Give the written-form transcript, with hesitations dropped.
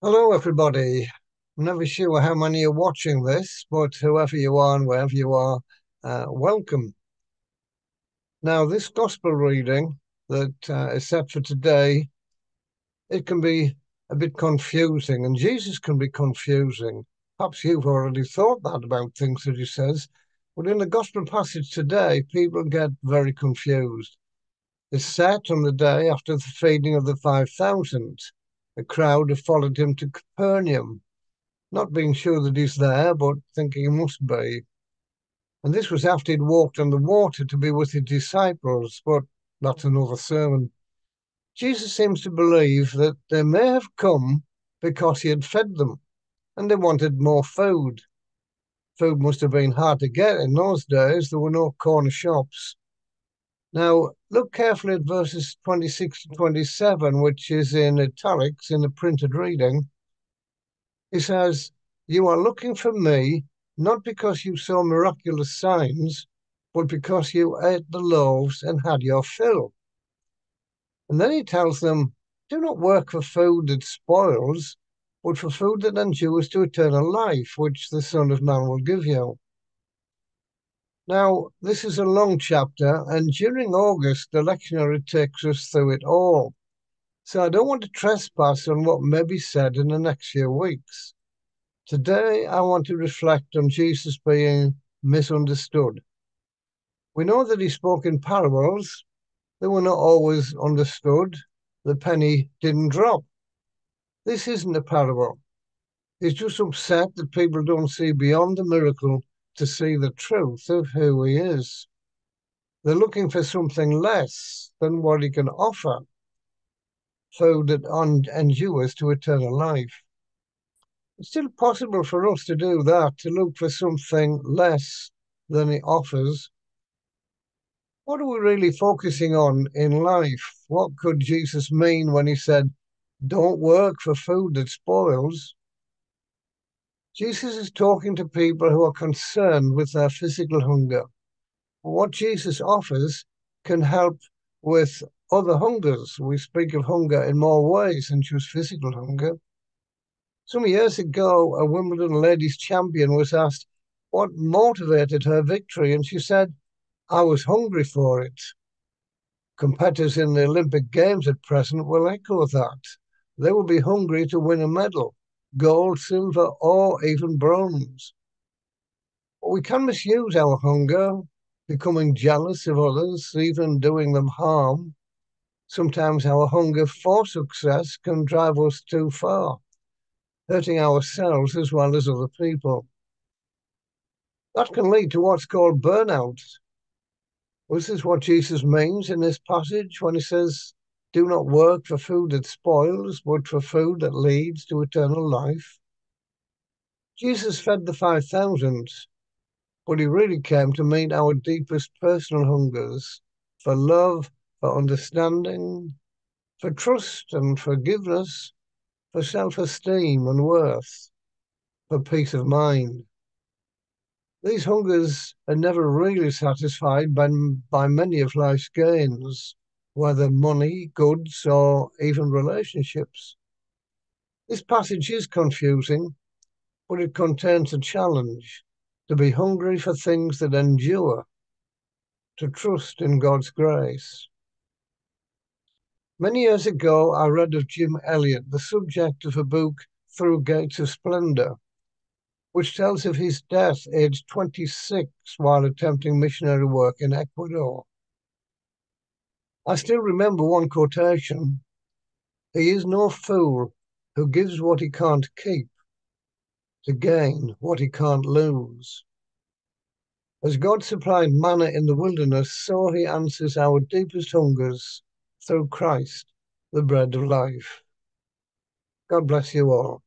Hello, everybody. I'm never sure how many are watching this, but whoever you are and wherever you are, welcome. Now, this gospel reading that is set for today, it can be a bit confusing, and Jesus can be confusing. Perhaps you've already thought that about things that he says, but in the gospel passage today, people get very confused. It's set on the day after the feeding of the 5,000. A crowd have followed him to Capernaum, not being sure that he's there, but thinking he must be. And this was after he'd walked on the water to be with his disciples, but that's another sermon. Jesus seems to believe that they may have come because he had fed them, and they wanted more food. Food must have been hard to get in those days. There were no corner shops. Now, look carefully at verses 26 to 27, which is in italics in the printed reading. He says, "You are looking for me, not because you saw miraculous signs, but because you ate the loaves and had your fill." And then he tells them, "Do not work for food that spoils, but for food that endures to eternal life, which the Son of Man will give you." Now, this is a long chapter, and during August, the lectionary takes us through it all. So I don't want to trespass on what may be said in the next few weeks. Today, I want to reflect on Jesus being misunderstood. We know that he spoke in parables. They were not always understood. The penny didn't drop. This isn't a parable. He's just upset that people don't see beyond the miracle to see the truth of who he is. They're looking for something less than what he can offer, food that endures to eternal life. It's still possible for us to do that, to look for something less than he offers. What are we really focusing on in life? What could Jesus mean when he said, "Don't work for food that spoils"? Jesus is talking to people who are concerned with their physical hunger. What Jesus offers can help with other hungers. We speak of hunger in more ways than just physical hunger. Some years ago, a Wimbledon ladies champion was asked what motivated her victory, and she said, "I was hungry for it." Competitors in the Olympic Games at present will echo that. They will be hungry to win a medal, gold, silver, or even bronze. But we can misuse our hunger, becoming jealous of others, even doing them harm. Sometimes our hunger for success can drive us too far, hurting ourselves as well as other people. That can lead to what's called burnout. This is what Jesus means in this passage when he says, "Do not work for food that spoils, but for food that leads to eternal life." Jesus fed the 5,000, but he really came to meet our deepest personal hungers for love, for understanding, for trust and forgiveness, for self-esteem and worth, for peace of mind. These hungers are never really satisfied by many of life's gains, whether money, goods, or even relationships. This passage is confusing, but it contains a challenge to be hungry for things that endure, to trust in God's grace. Many years ago, I read of Jim Elliot, the subject of a book, Through Gates of Splendor, which tells of his death aged 26 while attempting missionary work in Ecuador. I still remember one quotation: "He is no fool who gives what he can't keep to gain what he can't lose." As God supplied manna in the wilderness, so he answers our deepest hungers through Christ, the bread of life. God bless you all.